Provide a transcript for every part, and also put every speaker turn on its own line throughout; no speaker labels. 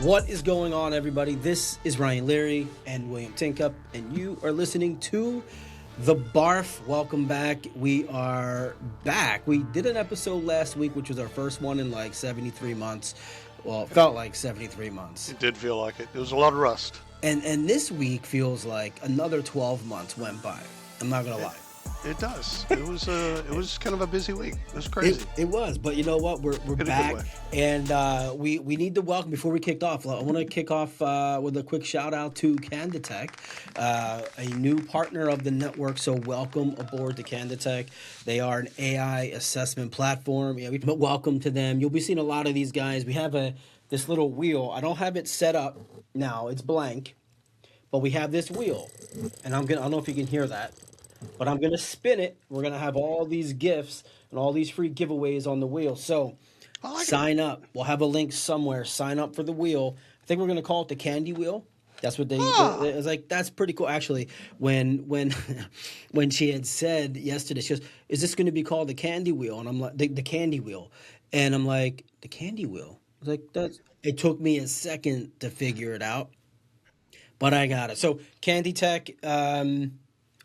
What is going on, everybody? This is Ryan Leary and William Tinkup, and you are listening to The Barf. Welcome back. We are back. We did an episode last week, which was our first one in like 73 months. Well, it felt like 73 months.
It did feel like it. It was a lot of rust.
And this week feels like another 12 months went by. I'm not going to lie.
It does. It was kind of a busy week. It was crazy.
It was, but you know what? We're back, and we need to welcome. Before we kick off, I want to kick off with a quick shout out to Canditech, a new partner of the network. So welcome aboard to Canditech. They are an AI assessment platform. Yeah, welcome to them. You'll be seeing a lot of these guys. We have this little wheel. I don't have it set up now. It's blank, but we have this wheel, and I don't know if you can hear that. But I'm going to spin it. We're going to have all these gifts and all these free giveaways on the wheel. So sign up. We'll have a link somewhere. Sign up for the wheel. I think we're going to call it the candy wheel. That's what they it was like. That's pretty cool. Actually, when she had said yesterday, she goes, "Is this going to be called the candy wheel?" And I'm like, the candy wheel. And I'm like, the candy wheel? I was like, it took me a second to figure it out. But I got it. So Canditech,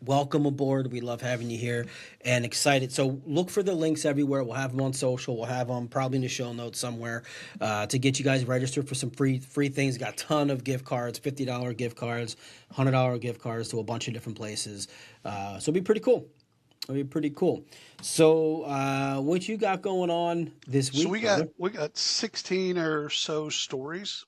welcome aboard. We love having you here and excited. So look for the links everywhere. We'll have them on social. We'll have them probably in the show notes somewhere to get you guys registered for some free things. Got a ton of gift cards, $50 gift cards, $100 gift cards to a bunch of different places. So it'll be pretty cool. So what you got going on this week?
So we got 16 or so stories.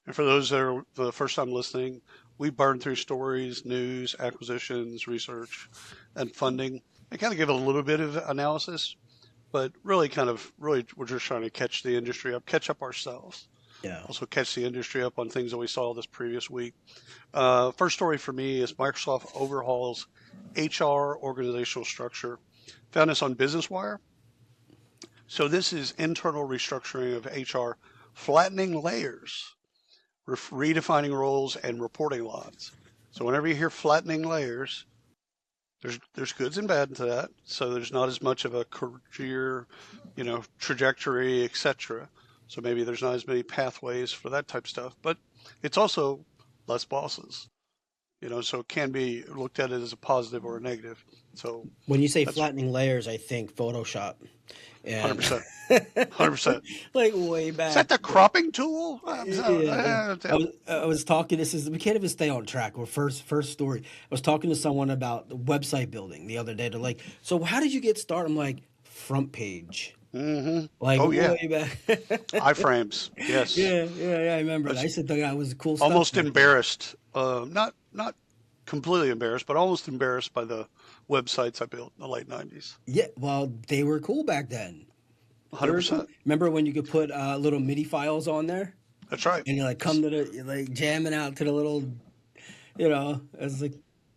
And for those that are for the first time listening, we burn through stories, news, acquisitions, research, and funding. I kind of give a little bit of analysis, but really we're just trying to catch the industry up, catch up ourselves.
Yeah.
Also catch the industry up on things that we saw this previous week. First story for me is Microsoft overhauls HR organizational structure. Found this on Business Wire. So this is internal restructuring of HR, flattening layers, redefining roles and reporting lines. So whenever you hear flattening layers, there's goods and bad to that. So there's not as much of a career, trajectory, etc. So maybe there's not as many pathways for that type of stuff. But it's also less bosses. So it can be looked at it as a positive or a negative. So
when you say flattening layers, I think Photoshop.
100%. 100%.
Like way back.
Is that the cropping tool?
Yeah. I was talking. We can't even stay on track. We're first story. I was talking to someone about website building the other day. They're like, "So how did you get started?" I'm like, "Front page."
Mm-hmm.
Like,
way back. iframes. Yes.
Yeah. I remember. I said that was cool stuff.
Almost embarrassed. Not completely embarrassed, but almost embarrassed by the websites I built in the late 90s.
Yeah, well, they were cool back then.
100%.
Cool. Remember when you could put little MIDI files on there?
That's right.
And you're jamming out to the little, it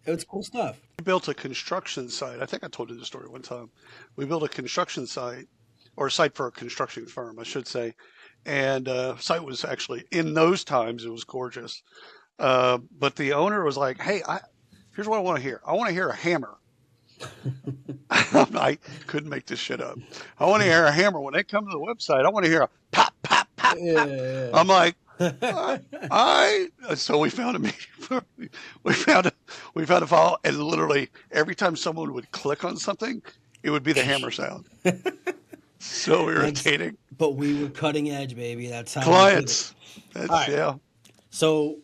was cool stuff.
We built a construction site. I think I told you the story one time. We built a construction site, or a site for a construction firm, I should say. And site was actually, in those times, it was gorgeous. But the owner was like, "Hey, here's what I want to hear. I want to hear a hammer." I couldn't make this shit up. I want to hear a hammer. When they come to the website, I want to hear a pop, pop, pop, pop.
Yeah.
I'm like, so we found we found a file, and literally every time someone would click on something, it would be the hammer sound. So irritating.
But we were cutting edge, baby. That's how
clients.
Yeah. So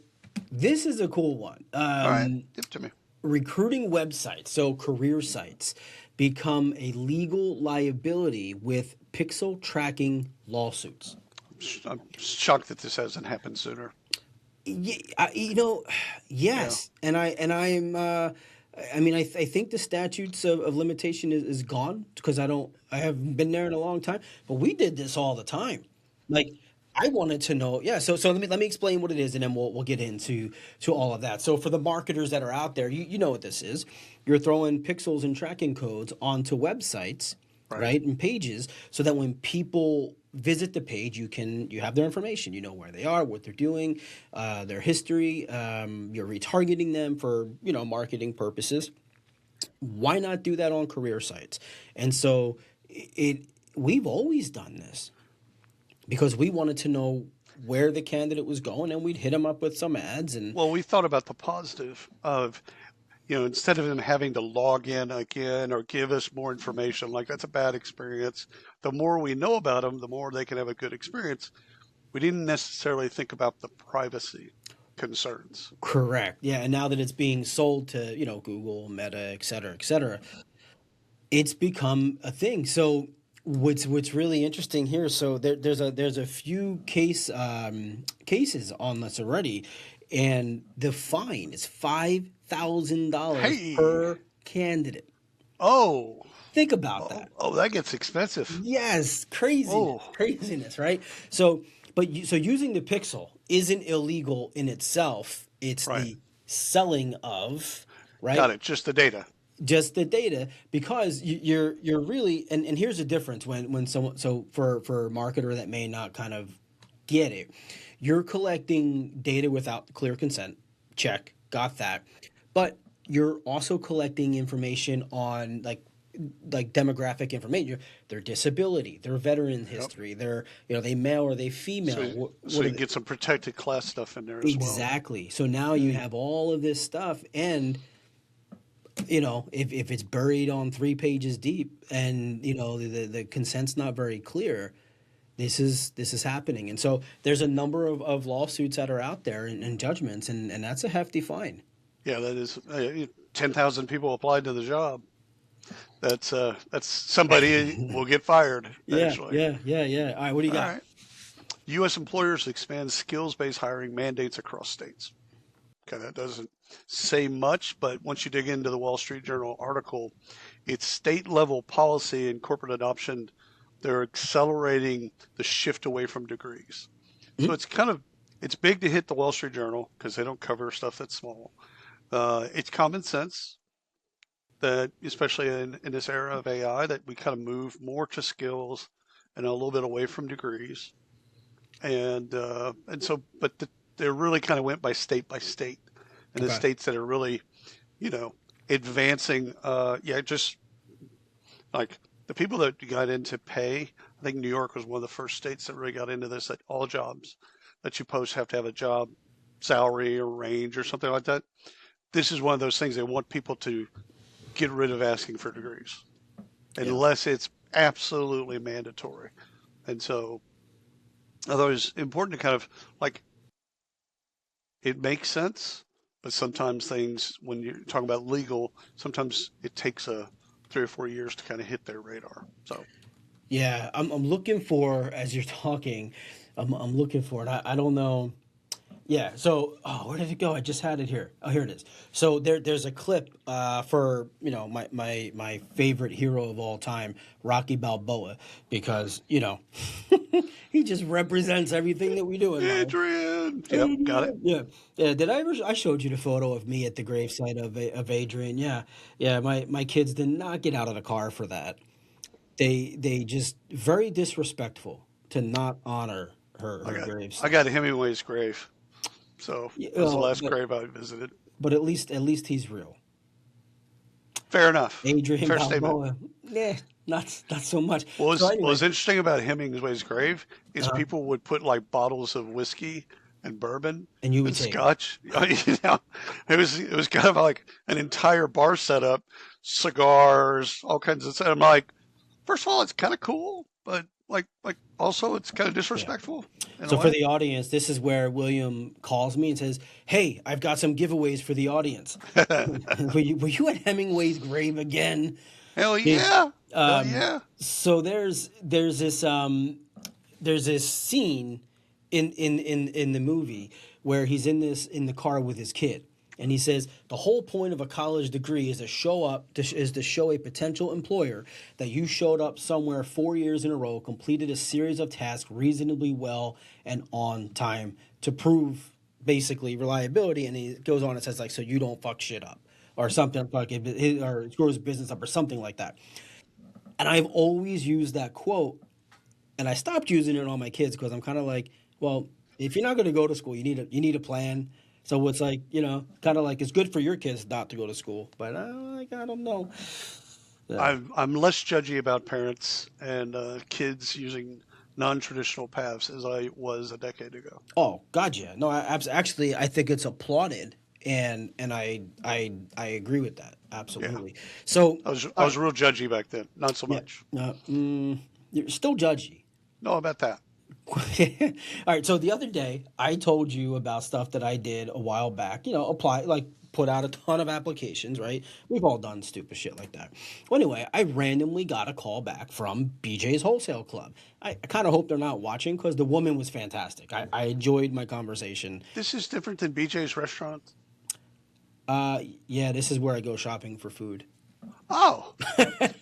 this is a cool one.
All right, give it to me.
Recruiting websites, so career sites, become a legal liability with pixel tracking lawsuits.
I'm shocked that this hasn't happened sooner.
Yeah, yes, yeah. I think the statutes of limitation is gone because I haven't been there in a long time. But we did this all the time, like. I wanted to know, So let me explain what it is, and then we'll get into all of that. So for the marketers that are out there, you know what this is. You're throwing pixels and tracking codes onto websites, right, and pages, so that when people visit the page, you have their information. You know where they are, what they're doing, their history. You're retargeting them for marketing purposes. Why not do that on career sites? And so we've always done this. Because we wanted to know where the candidate was going, and we'd hit them up with some ads. And
Well, we thought about the positive of, instead of them having to log in again or give us more information, like that's a bad experience. The more we know about them, the more they can have a good experience. We didn't necessarily think about the privacy concerns.
correct, yeah. And now that it's being sold to Google, Meta, et cetera, it's become a thing. So what's really interesting here? So there's a few cases on this already, and the fine is $5,000
Hey,
per candidate.
oh,
Think about that.
that gets expensive.
Yes, craziness,
Oh,
craziness, right? So, so using the pixel isn't illegal in itself. It's
right.
the selling of,
Got
right?
it. Just the data.
Just the data, because you're really, and here's the difference when someone, so for a marketer that may not kind of get it, you're collecting data without clear consent. Check, got that. But you're also collecting information on like demographic information, their disability, their veteran
Yep.
history, their they male or they
So,
female.
so
What
you
are
can
they?
get some protected class stuff in there as well.
Exactly. So now you
Mm.
have all of this stuff, and if it's buried on 3 pages deep, and the consent's not very clear, this is happening. And so there's a number of lawsuits that are out there, and judgments, and that's a hefty fine.
Yeah, that is 10,000 people applied to the job. That's somebody will get fired
Yeah,
actually.
yeah, yeah, yeah. All right, what do you
All
got?
right. U.S. employers expand skills-based hiring mandates across states. Okay, that doesn't say much, but once you dig into the Wall Street Journal article, it's state-level policy and corporate adoption. They're accelerating the shift away from degrees. So
Mhm.
it's big to hit the Wall Street Journal because they don't cover stuff that's small. It's common sense that, especially in this era of AI, that we kind of move more to skills and a little bit away from degrees. And so, but they really kind of went by state, and the
Okay.
states that are really, you know, advancing. Yeah, just like the people that got into pay. I think New York was one of the first states that really got into this. That all jobs that you post have to have a job salary or range or something like that. This is one of those things they want people to get rid of asking for degrees
Yeah.
unless it's absolutely mandatory. And so, although it's important to kind of like it makes sense, but sometimes things, when you're talking about legal, sometimes it takes 3 or 4 years to kind of hit their radar. So,
Yeah, I'm looking for, as you're talking, I'm looking for it. I don't know. Yeah. So, where did it go? I just had it here. Oh, here it is. So there's a clip for my favorite hero of all time, Rocky Balboa, because he just represents everything that we do in life.
Adrian, yep, got it.
Yeah, yeah. Did I ever? I showed you the photo of me at the gravesite of Adrian. Yeah, yeah. My kids did not get out of the car for that. They just very disrespectful to not honor
I
her
got I
gravesite.
got Hemingway's grave, so
Yeah,
that was the
well,
last grave I visited.
but at least he's real.
Fair enough.
Adrian
Fair statement.
Balboa, yeah, not so much.
What
So
was what
anyway,
was interesting about Hemingway's grave is
uh,
people would put like bottles of whiskey and bourbon
and you would
and
take.
scotch. It was kind of like an entire bar setup, cigars, all kinds of stuff. I'm like, first of all, it's kind of cool, but like also it's kind of
Yeah.
disrespectful in a
So for
way.
the audience, this is where William calls me and says, "Hey, I've got some giveaways for the audience. Were you at Hemingway's grave again?"
Hell
Big.
yeah, hell
Um,
yeah.
so there's this scene in the movie where he's in the car with his kid, and he says the whole point of a college degree is to show a potential employer that you showed up somewhere 4 years in a row, completed a series of tasks reasonably well and on time to prove basically reliability. And he goes on and says like, so you don't fuck shit up or something like it, or screw his business up or something like that. And I've always used that quote, and I stopped using it on my kids because I'm kind of like, well, if you're not going to go to school, you need a plan. So it's like, kind of like it's good for your kids not to go to school, but I don't know. Yeah.
I'm less judgy about parents and kids using non-traditional paths as I was a decade ago.
Oh God, yeah. No, actually, I think it's applauded, and I agree with that
Yeah,
absolutely. So,
I
all
was
right,
real judgy back then. Not so
yeah,
much.
you're still judgy.
No, about that.
All right. So the other day, I told you about stuff that I did a while back. Apply like put out a ton of applications. Right. We've all done stupid shit like that. Well, anyway, I randomly got a call back from BJ's Wholesale Club. I kind of hope they're not watching because the woman was fantastic. I enjoyed my conversation.
This is different than BJ's restaurant.
Yeah, this is where I go shopping for food.
Oh,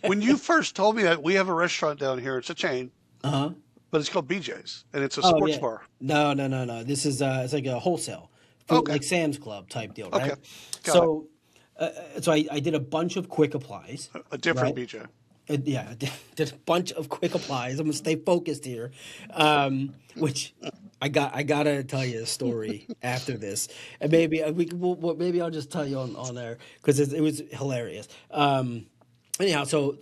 when you first told me that we have a restaurant down here, it's a chain,
Uh huh.
but it's called BJ's and it's a
Oh
sports
yeah.
bar.
No, no, no, no. This is it's like a wholesale food,
Okay,
like Sam's Club type deal,
okay,
right?
got it.
So, I did a bunch of quick applies,
A different
right?
BJ.
Yeah, I did a bunch of quick applies. I'm gonna stay focused here, which I gotta tell you a story after this, and maybe maybe I'll just tell you on there because it was hilarious. Anyhow, so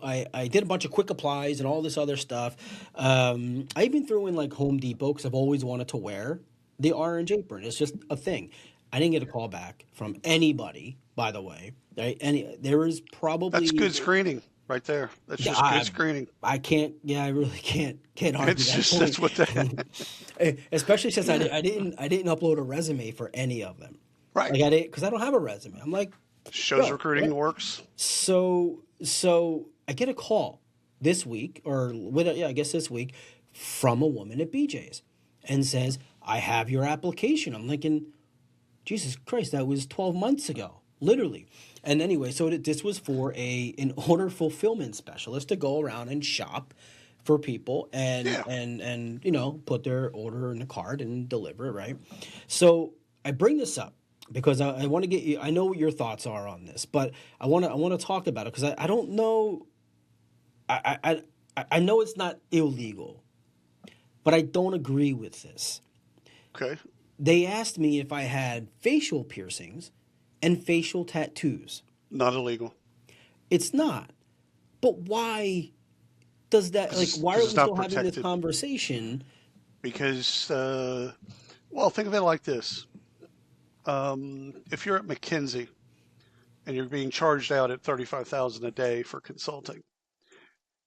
I did a bunch of quick applies and all this other stuff. I even threw in like Home Depot because I've always wanted to wear the orange apron. It's just a thing. I didn't get a call back from anybody, by the way. Right? There is
That's
probably
good screening right there. That's
yeah,
just good screening.
I can't. Yeah, I really can't argue
It's
that
just
point.
that's what the
Especially since I didn't upload a resume for any of them.
right
Like I didn't because I don't have a resume. I'm like,
shows
bro, what?
recruiting works.
So I get a call this week, yeah, I guess this week, from a woman at BJ's, and says, "I have your application." I'm thinking, Jesus Christ, that was 12 months ago, literally. And anyway, so this was for an order fulfillment specialist to go around and shop for people and
Yeah.
put their order in the cart and deliver it, right? So I bring this up because I want to get you. I know what your thoughts are on this, but I want to talk about it because I don't know. I know it's not illegal, but I don't agree with this.
Okay.
They asked me if I had facial piercings and facial tattoos.
Not illegal
It's not. But why does that, like, why are
because
we
it's not
still having this
protected.
conversation?
Because well, think of it like this: if you're at McKinsey and you're being charged out at 35,000 a day for consulting,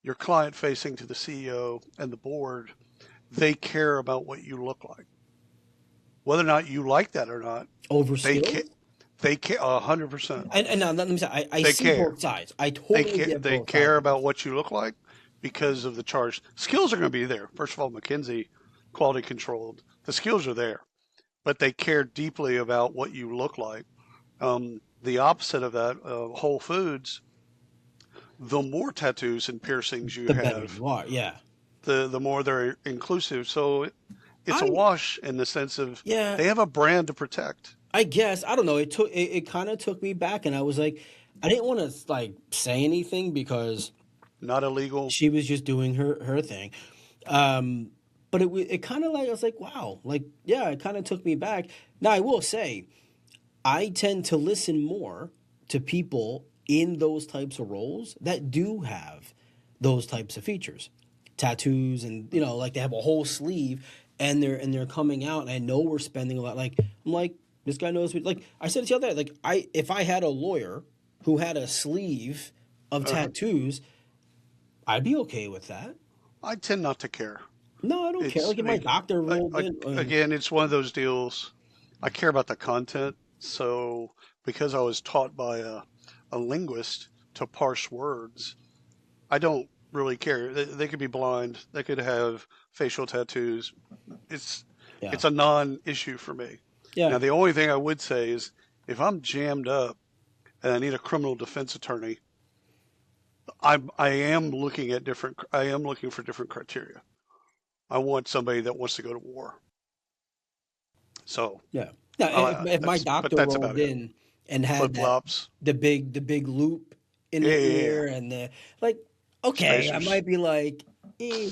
you're client facing to the CEO and the board. They care about what you look like, whether or not you like that or not. They
Overskill?
care. They care 100%.
And now, let me say, I
They
see
care.
both sides. I totally get
They
both sides
care
of this.
about what you look like because of the charge. Skills are going to be there. First of all, McKinsey quality controlled. The skills are there, but they care deeply about what you look like. The opposite of that, Whole Foods, the more tattoos and piercings you
The better
have,
you are, yeah.
the more they're inclusive. So it's a
I,
wash in the sense of
yeah,
they have a brand to protect.
I guess. I don't know. It kind of took me back, and I was like, I didn't want to, like, say anything because
Not illegal.
she was just doing her thing. Um, but it kind of like I was like, wow, like yeah, it kind of took me back. Now I will say, I tend to listen more to people in those types of roles that do have those types of features, tattoos, and like they have a whole sleeve, and they're coming out. And I know we're spending a lot. Like I'm like this guy knows me. Like I said it the other day. Like if I had a lawyer who had a sleeve of
Uh,
tattoos, I'd be okay with that.
I tend not to care.
No, I don't care.
It's
Like
I
if my
mean,
doctor rolled in,
again, it's one of those deals. I care about the content. So because I was taught by a linguist to parse words, I don't really care. They could be blind. They could have facial tattoos. It's
yeah,
it's a non-issue for me.
yeah,
Now, the only thing I would say is if I'm jammed up and I need a criminal defense attorney, I am looking at different. I am looking for different criteria. I want somebody that wants to go to war. So
yeah. Now, if my
but
doctor
that's
rolled
about it.
in and had
Flip
that
flops.
the big loop in
Yeah,
the
yeah, yeah.
ear and the like, okay, I
Spacers.
might be like, eh.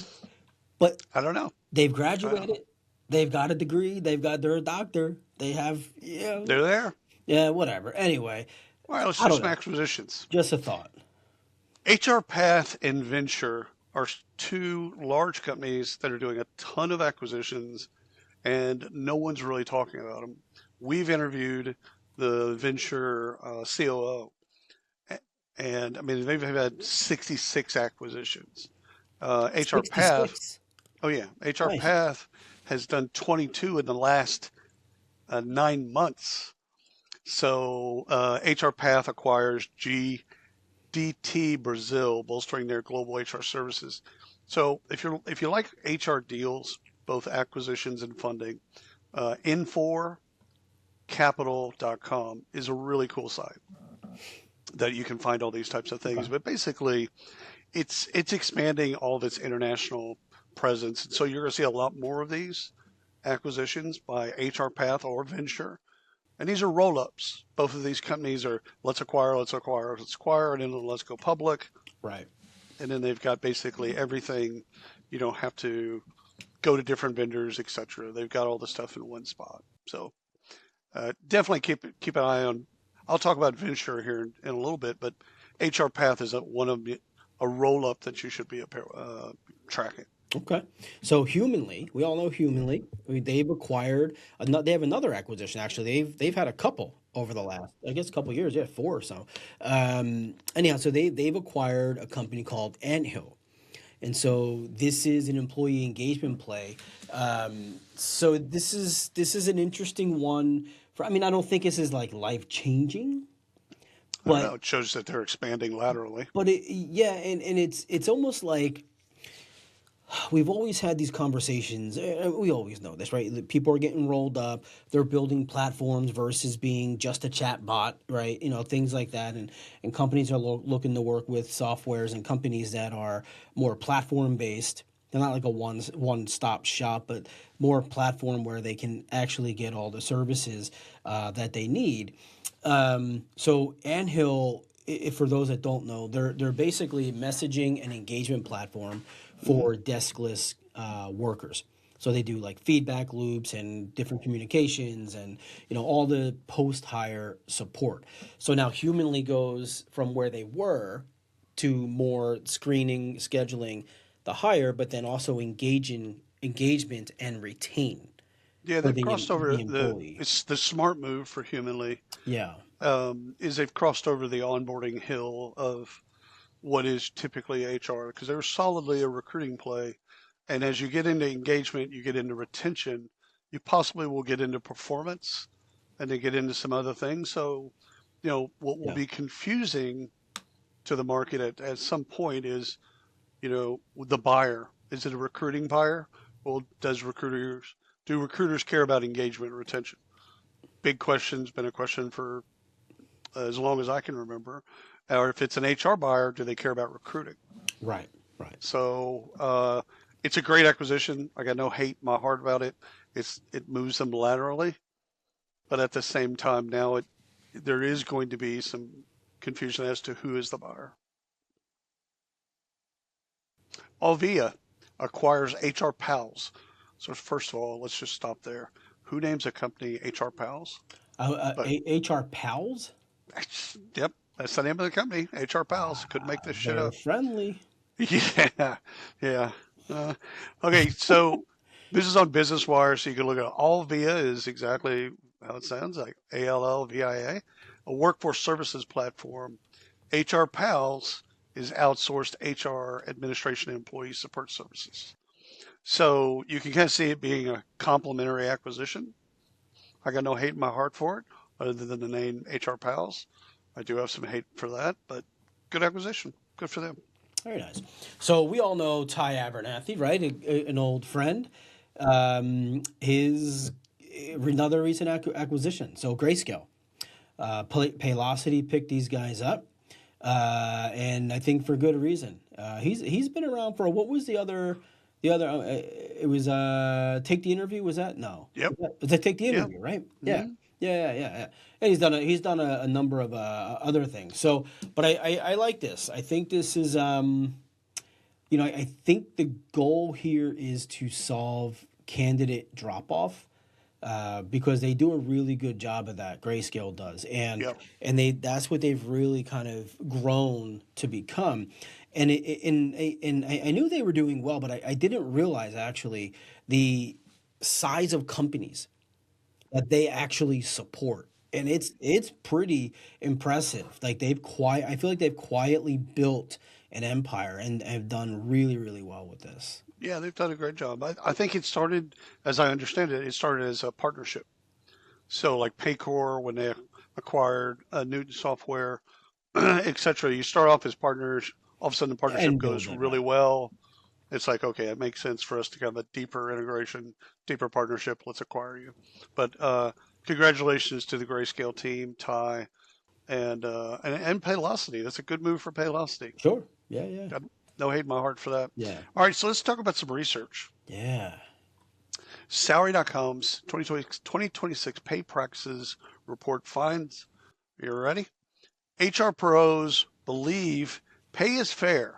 But
I don't know.
they've
I don't know.
graduated, they've got a degree, they're a doctor, they have
They're there.
yeah, whatever. Anyway,
All right, let's
I
do
don't
some
know.
acquisitions.
Just a thought.
HR Path and Venture are two large companies that are doing a ton of acquisitions, and no one's really talking about them. We've interviewed the venture COO, and I mean they've had 66 acquisitions. HR Path,
66.
oh yeah, HR
Nice.
Path has done 22 in the last 9 months. So HR Path acquires GDT Brazil, bolstering their global HR services. So if you like HR deals, both acquisitions and funding, Infor Capital.com is a really cool site that you can find all these types of things.
Okay.
But basically, it's expanding all of its international presence. And so you're going to see a lot more of these acquisitions by HR Path or Venture. And these are roll ups. Both of these companies are let's acquire, let's acquire, let's acquire, and then let's go public.
Right.
And then they've got basically everything. You don't have to go to different vendors, etc. They've got all the stuff in one spot. So definitely keep an eye on. I'll talk about Venture here in a little bit, but HR Path is one of a roll up that you should be tracking.
Okay. So Humanly, we all know Humanly. They've acquired. They have another acquisition. Actually, they've had a couple over the last, I guess, couple years. Yeah, four or so. Anyhow, so they've acquired a company called Anthill. And so this is an employee engagement play. So this is an interesting one. I mean, I don't think this is like life changing,
I don't
but
know. It shows that they're expanding laterally.
yeah, and it's almost like we've always had these conversations. We always know this, right? People are getting rolled up. They're building platforms versus being just a chat bot, right? Things like that. And companies are looking to work with softwares and companies that are more platform based. They're not like a one stop shop, but more platform where they can actually get all the services that they need. So Anthill, for those that don't know, they're basically messaging and engagement platform
Mm-hmm.
for deskless workers. So they do like feedback loops and different communications and all the post hire support. So now Humanly goes from where they were to more screening, scheduling the hire, but then also engagement and retain
Yeah,
for
they've crossed over
the employee.
it's the smart move for Humanly.
Yeah.
Is they've crossed over the onboarding hill of what is typically HR because they're solidly a recruiting play. And as you get into engagement, you get into retention, you possibly will get into performance and then get into some other things. So, what will
Yeah.
be confusing to the market at some point is, the buyer. Is it a recruiting buyer? Well, do recruiters care about engagement and retention? Big question's been a question for as long as I can remember. Or if it's an HR buyer, do they care about recruiting?
Right. Right.
So it's a great acquisition. I got no hate in my heart about it. It moves them laterally, but at the same time now there is going to be some confusion as to who is the buyer. Alvia acquires HR Pals. So first of all, let's just stop there. Who names a company HR Pals? But
HR pals.
yep, that's the name of the company. HR Pals. Couldn't make this shit
They're
up.
friendly.
Yeah, yeah. Okay, so this is on Business Wire, so you can look at Allvia is exactly how it sounds like ALLVIA, a workforce services platform. HR Pals is outsourced HR administration and employee support services. So you can kind of see it being a complementary acquisition. I got no hate in my heart for it, other than the name HR Pals. I do have some hate for that, but good acquisition. Good for them.
Very nice. So we all know Ty Abernathy, right? An old friend. His another recent acquisition. So Grayscale, Paylocity picked these guys up, and I think for good reason. He's been around for what was the other it was Take the Interview, was that? No.
Yep.
Was that Take the
Yeah.
Interview, right? Yeah.
Mm-hmm.
Yeah. And he's done a number of other things. So, but I like this. I think this is I think the goal here is to solve candidate drop off. Because they do a really good job of that. Grayscale does, and
Yep.
that's what they've really kind of grown to become. and I knew they were doing well, but I didn't realize actually the size of companies that they actually support. And it's pretty impressive. Like I feel like they've quietly built an empire and have done really, really well with this.
Yeah, they've done a great job. I think it started, as I understand it, it started as a partnership. So like Paycor, when they acquired Newton Software, etc. You start off as partners. All of a sudden, the partnership
And
goes
build it,
really
right?
well. It's like, okay, it makes sense for us to have a deeper integration, deeper partnership. Let's acquire you. But congratulations to the Grayscale team, Ty, and Paylocity. That's a good move for Paylocity.
Sure. Yeah, yeah.
Got no hate in my heart for that.
Yeah.
All right, so let's talk about some research.
Yeah.
Salary.com's 2026 pay practices report finds, you ready? HR pros believe pay is fair,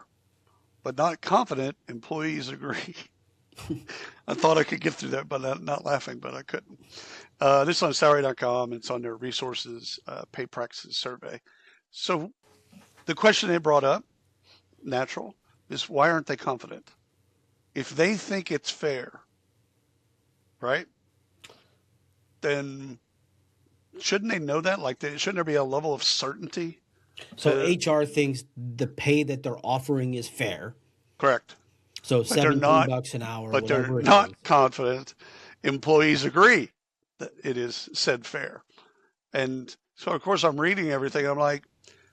but not confident employees agree. I thought I could get through that, but not laughing, but I couldn't. This is on salary.com. It's on their resources pay practices survey. So the question they brought up, natural, is why aren't they confident? If they think it's fair, right, then shouldn't they know that? Like, shouldn't there be a level of certainty
So
to
HR thinks the pay that they're offering is fair.
correct?
So
But they're
17
not.
bucks an hour,
But they're
whatever it
not
is.
confident employees agree that it is said fair. And so, of course, I'm reading everything. I'm like,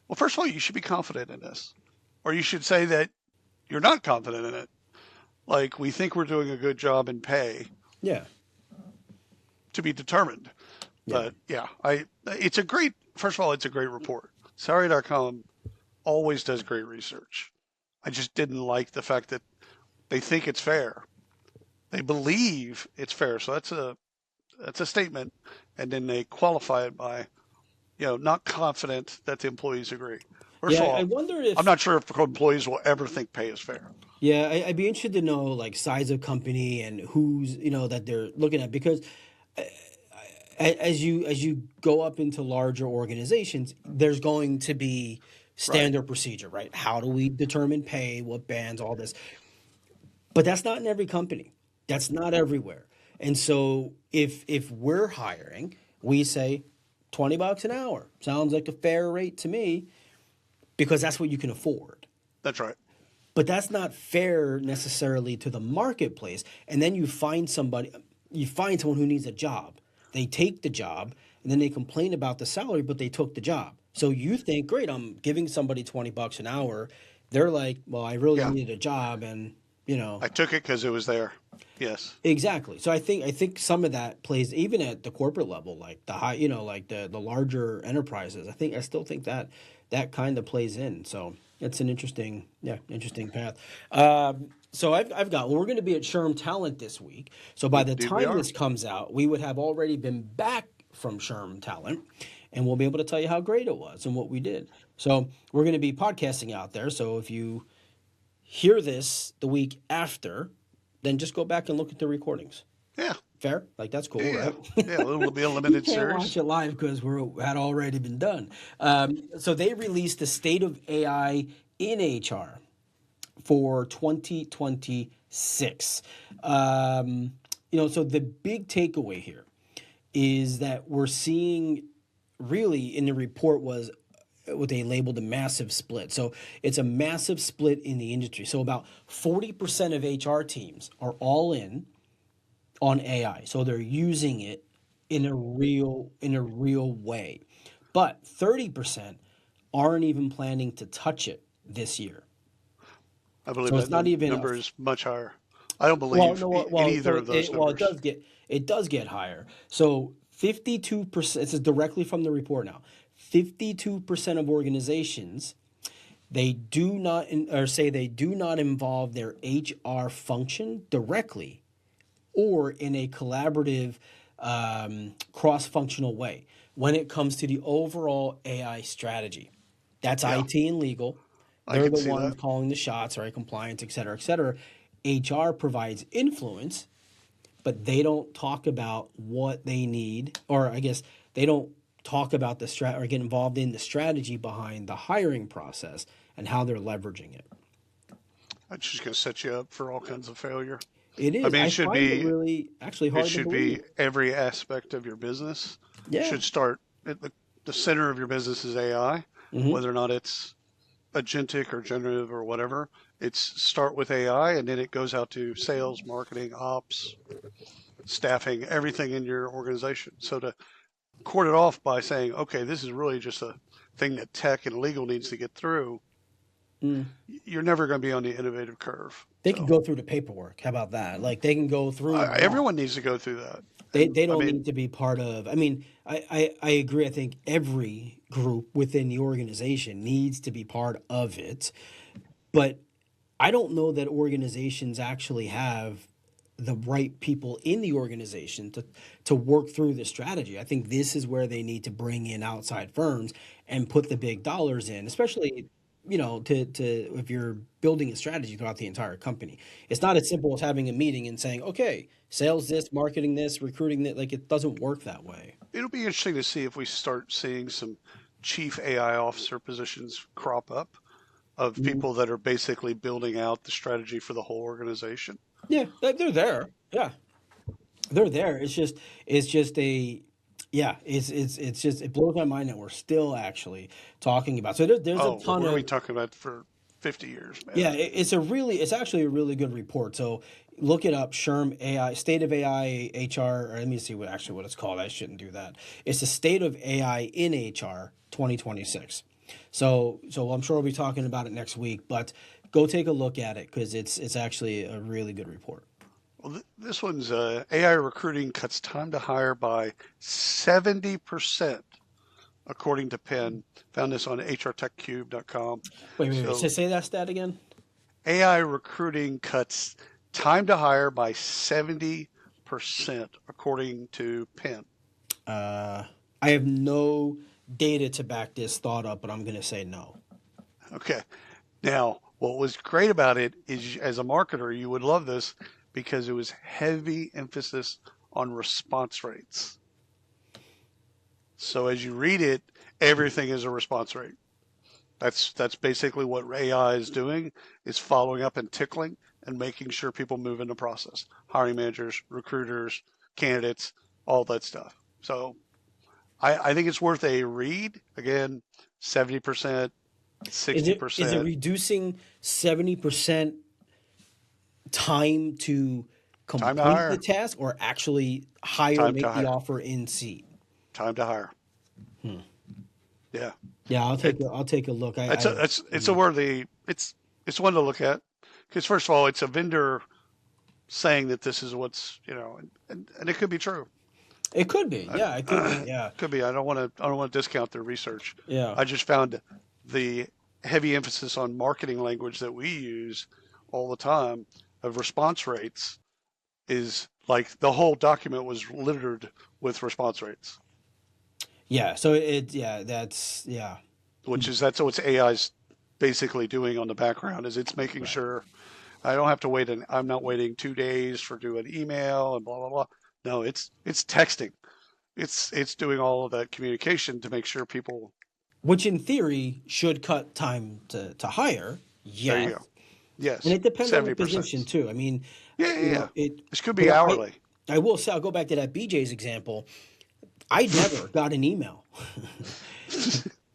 well, first of all, you should be confident in this, or you should say that you're not confident in it. Like, we think we're doing a good job in pay
Yeah.
to be determined.
Yeah.
But yeah, it's a great, first of all, it's a great report. Salary.com always does great research. I just didn't like the fact that they think it's fair. They believe it's fair. So that's a statement, and then they qualify it by, not confident that the employees agree. First
Yeah.
of
I
all,
wonder
I'm
if,
not sure if employees will ever think pay is fair.
yeah, I'd be interested to know like size of company and who's, that they're looking at because as you go up into larger organizations, there's going to be
Right.
standard procedure, right? How do we determine pay, what bands, all this. But that's not in every company. That's not everywhere. And so if we're hiring, we say 20 bucks an hour. Sounds like a fair rate to me because that's what you can afford.
That's right.
But that's not fair necessarily to the marketplace. And then you find someone who needs a job. They take the job and then they complain about the salary, but they took the job. So you think, great, I'm giving somebody 20 bucks an hour. They're like, well, I really
Yeah.
needed a job and
I took it because it was there. Yes.
exactly. So I think some of that plays even at the corporate level, like the high, like the larger enterprises. I still think that kind of plays in. So it's an interesting path. So I've got we're going to be at Sherm Talent this week. So by the
Indeed, we
time
are.
this comes out, we would have already been back from Sherm Talent, and we'll be able to tell you how great it was and what we did. So we're going to be podcasting out there. So if you hear this the week after, then just go back and look at the recordings.
Yeah.
Fair? Like that's cool,
Yeah.
right?
Yeah. It will be a
You
limited
can't watch
series.
it live because we had already been done. So they released the state of AI in HR for 2026. So the big takeaway here is that we're seeing really in the report was what they labeled a massive split. So it's a massive split in the industry. So about 40% of HR teams are all in on AI. So they're using it in a real way. But 30% aren't even planning to touch it this year.
I believe
So it's
that
not even a
number is much higher. I don't
well,
believe
no,
in
well,
either
so
of those
it
numbers.
does get higher. So 52%. This is directly from the report now. 52% of organizations they do not or say they do not involve their HR function directly or in a collaborative, cross-functional way when it comes to the overall AI strategy. That's
Yeah,
IT and legal.
I
They're
can
the
see
ones
that.
calling the shots, right? Compliance, et cetera, et cetera. HR provides influence, but they don't talk about what they need, or I guess they don't talk about the or get involved in the strategy behind the hiring process and how they're leveraging it.
It's just going to set you up for all kinds of failure.
It
I
is.
mean,
I find it really actually
it
hard to
should
believe.
be every aspect of your business
Yeah.
should start at the center of your business is AI,
Hmm.
whether or not it's agentic or generative or whatever. It's start with AI and then it goes out to sales, marketing, ops, staffing, everything in your organization. So to court it off by saying, okay, this is really just a thing that tech and legal needs to get through,
Mm.
you're never going to be on the innovative curve.
They can
So
go through the paperwork. How about that? Like they can go through that.
everyone needs to go through that.
They
And
they
I
don't
mean,
need to be part of. I mean, I agree. I think every group within the organization needs to be part of it, but I don't know that organizations actually have the right people in the organization to work through the strategy. I think this is where they need to bring in outside firms and put the big dollars in, especially to if you're building a strategy throughout the entire company. It's not as simple as having a meeting and saying, okay, sales this, marketing this, recruiting that. Like it doesn't work that way.
it'll be interesting to see if we start seeing some chief AI officer positions crop up of
Mhm.
people that are basically building out the strategy for the whole organization.
Yeah, they're there. Yeah, they're there. It's just a yeah. It's just it blows my mind that we're still actually talking about. So there's a
Oh,
ton
what are we
of
talking about for 50 years,
yeah.
man?
It's actually a really good report. So look it up. SHRM AI, State of AI HR. Or let me see what it's called. I shouldn't do that. It's the State of AI in HR 2026. So I'm sure we'll be talking about it next week. But go take a look at it because it's actually a really good report.
Well, this one's AI recruiting cuts time to hire by 70%, according to Penn. Found this on hrtechcube.com.
Wait.
So
Say that stat again.
AI recruiting cuts time to hire by 70%, according to Penn.
Uh, I have no data to back this thought up, but I'm going to say no.
Okay. Now, what was great about it is as a marketer, you would love this because it was heavy emphasis on response rates. So as you read it, everything is a response rate. That's basically what AI is doing is following up and tickling and making sure people move in the process. Hiring managers, recruiters, candidates, all that stuff. So I think it's worth a read. Again, 70%,
Is it
60%.
reducing 70% time to
Time to
complete the
hire.
task or actually hire,
Time to
make the
hire.
offer in seat?
Time to hire.
Hmm.
Yeah.
Yeah,
It,
I'll take a look.
it's a worthy, it's one to look at. Because first of all, it's a vendor saying that this is what's, and it could be true.
It could be. Yeah, it could be.
I,
Yeah.
could be. I don't want to discount their research.
Yeah.
I just found the heavy emphasis on marketing language that we use all the time of response rates is like the whole document was littered with response rates,
Yeah. So yeah, that's yeah.
which is that's what AI's basically doing on the background is it's making
Right.
sure I don't have to wait and I'm not waiting 2 days for do an email and blah blah blah. No, it's texting. It's doing all of that communication to make sure people.
Which in theory should cut time to hire.
There
Yes.
you go.
And
Yes,
it depends on the
70%.
position too. I mean,
Yeah, yeah, yeah.
it.
This could be
But
hourly.
I will say I'll go back to that BJ's example. I never got an email.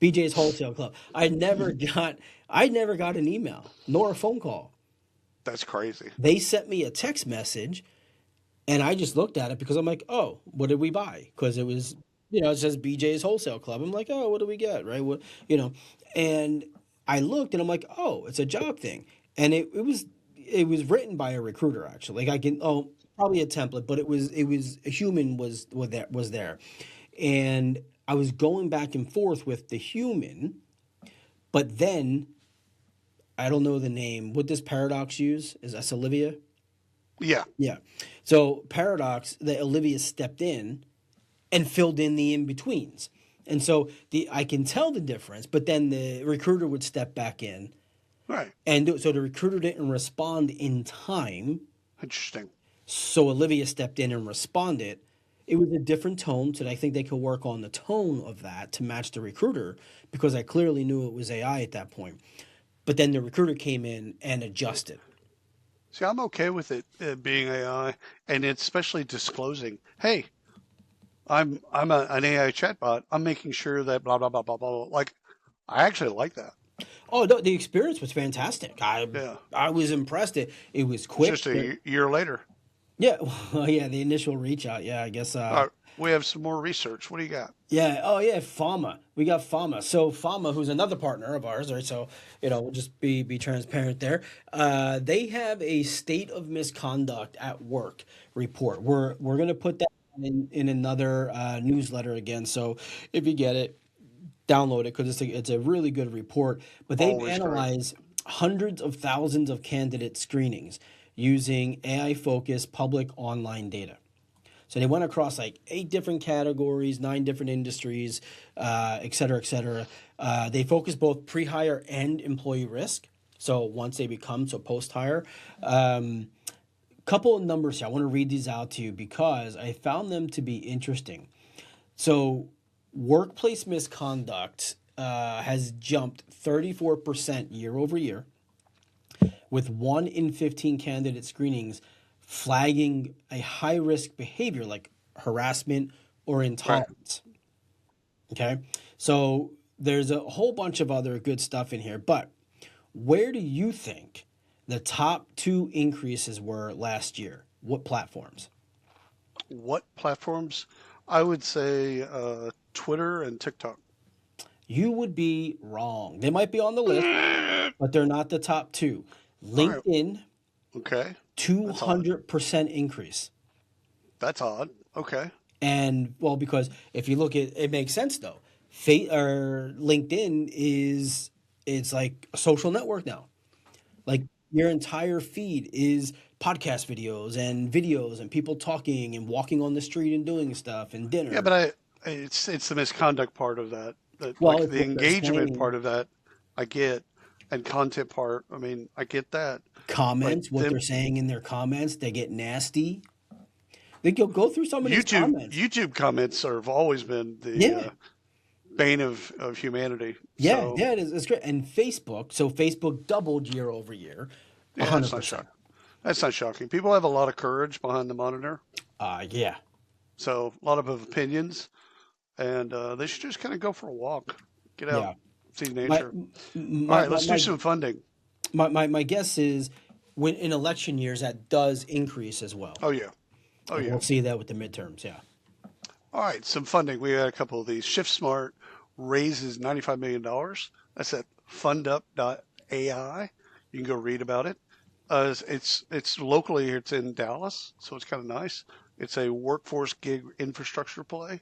BJ's Wholesale Club. I never got an email nor a phone call.
That's crazy.
They sent me a text message and I just looked at it because I'm like, oh, what did we buy? Because it was, it says BJ's Wholesale Club. I'm like, oh, what do we get? Right. And I looked and I'm like, oh, it's a job thing. And it was written by a recruiter actually. Like probably a template, but it was a human was there. And I was going back and forth with the human, but then I don't know the name. What does Paradox use? Is that Olivia?
Yeah,
Yeah. So Paradox, that Olivia stepped in and filled in the in betweens. And so I can tell the difference, but then the recruiter would step back in
right.
so the recruiter didn't respond in time.
Interesting.
So Olivia stepped in and responded. It was a different tone, so I think they could work on the tone of that to match the recruiter because I clearly knew it was AI at that point. but then the recruiter came in and adjusted.
See, I'm okay with it being AI, and it's especially disclosing, hey, an AI chatbot. I'm making sure that blah blah blah blah blah. Like, I actually like that.
Oh no, the experience was fantastic.
Yeah,
I was impressed. It was
it's
quick.
just a year later.
Yeah, well, yeah, the initial reach out. Yeah, I guess.
All right, we have some more research. What do you got?
Yeah. Oh, yeah. Fama. We got Fama. So Fama, who's another partner of ours, right? So we'll just be transparent there. They have a state of misconduct at work report. We're gonna put that in another newsletter again. So if you get it, download it because it's a really good report. But they've
Always great.
analyzed hundreds of thousands of candidate screenings using AI focused public online data. So they went across like 8 different categories, 9 different industries, et cetera, et cetera. They focus both pre-hire and employee risk. So once they become, so post-hire. Couple of numbers here. I want to read these out to you because I found them to be interesting. So workplace misconduct has jumped 34% year over year, with 1 in 15 candidate screenings flagging a high risk behavior like harassment or
Right.
intolerance. Okay. So there's a whole bunch of other good stuff in here, but where do you think the top 2 increases were last year? What platforms?
What platforms? I would say Twitter and TikTok.
You would be wrong. They might be on the list,
All
but they're not the top 2.
right.
LinkedIn,
Okay. That's odd.
200% increase.
That's odd. Okay.
And well, because if you look at it, makes sense though. Or LinkedIn is it's like a social network now. Like your entire feed is podcast videos and people talking and walking on the street and doing stuff and
Yeah,
dinner.
but it's the misconduct part of that. That
Well,
like
it's
the
what they're
engagement
saying.
part of that, I get, and content part. I mean, I get that. Like
Comments, what
them
they're saying in their comments, they get nasty. They go through some of these
YouTube
comments.
YouTube comments have always been the
Yeah,
bane of humanity.
yeah,
So
yeah. It's great. And Facebook, so Facebook doubled year over year,
yeah, that's not
100%.
shocking. That's not shocking. People have a lot of courage behind the monitor,
Yeah,
so a lot of opinions, and they should just kind of go for a walk, get out,
yeah.
see
My
nature. All
my
right,
my
let's do
my
some funding.
my guess is when in election years that does increase as well.
Oh yeah, oh
And
yeah.
we'll see that with the midterms. Yeah.
All right, some funding. We got a couple of these. ShiftSmart raises $95 million. That's at fundup.ai. You can go read about it. It's locally. It's in Dallas, so it's kind of nice. It's a workforce gig infrastructure play,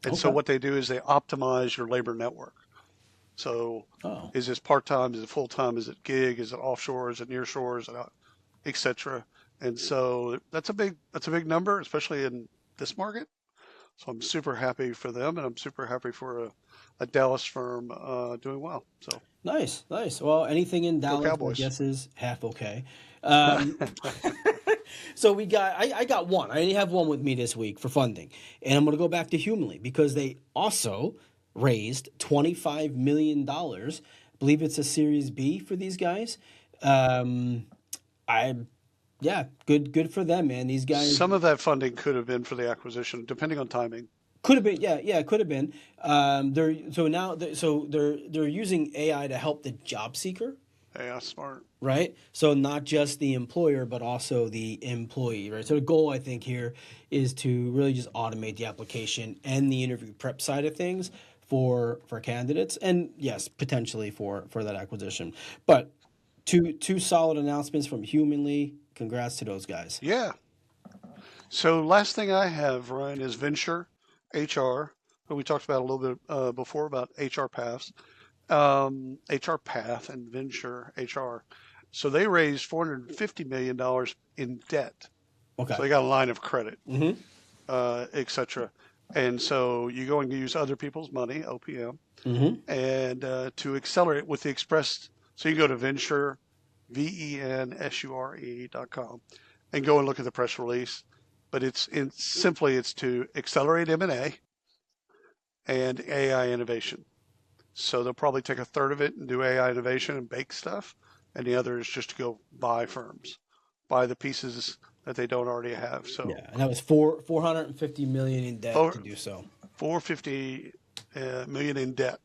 and so
Okay.
what they do is they optimize your labor network. So,
Oh,
is this part time? Is it full time? Is it gig? Is it offshore? Is it near shore? Is it etc. And so that's a big number, especially in this market. So I'm super happy for them, and I'm super happy for a Dallas firm doing well. So
nice, nice. Well, anything in
go
Dallas, I
Cowboys.
guess, is half okay. Um, so I got one. I only have one with me this week for funding, and I'm going to go back to Humanly because they also raised $25 million. I believe it's a Series B for these guys. Um, I Yeah, good for them, man. These guys
Some of that funding could have been for the acquisition, depending on timing.
could have been, yeah, yeah, it could have been. They're using AI to help the job seeker,
Yeah, smart.
right? So not just the employer, but also the employee, right? So the goal I think here is to really just automate the application and the interview prep side of things for candidates, and yes, potentially for that acquisition. But two solid announcements from Humanly. Congrats to those guys.
Yeah. So last thing I have, Ryan, is Venture HR. Who we talked about a little bit before about HR paths, HR path and Venture HR. So they raised $450 million in debt.
Okay.
So they got a line of credit,
Mm-hmm.
etc. And so you're going to use other people's money, OPM,
Mm-hmm.
and to accelerate with the express. So you go to Venture, VENSURE.com, and go and look at the press release. But it's to accelerate M&A and AI innovation. So they'll probably take a third of it and do AI innovation and bake stuff, and the other is just to go buy firms, buy the pieces that they don't already have. So
Yeah, and that was 450 million in debt
four
to do so.
450 million in debt,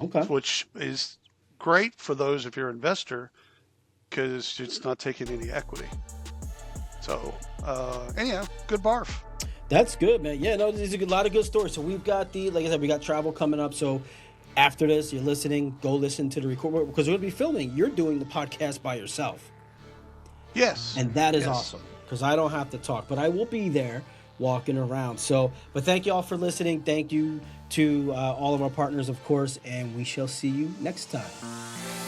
Okay.
which is great for those if you're an investor because it's not taking any equity. So anyhow, good barf.
That's good, man. Yeah, no, there's a lot of good stories. So we've got like I said, we got travel coming up. So after this, you're listening, go listen to the record because we're going to be filming. You're doing the podcast by yourself.
Yes.
And that is
Yes.
awesome because I don't have to talk, but I will be there walking around. So, but thank you all for listening. Thank you to all of our partners, of course, and we shall see you next time.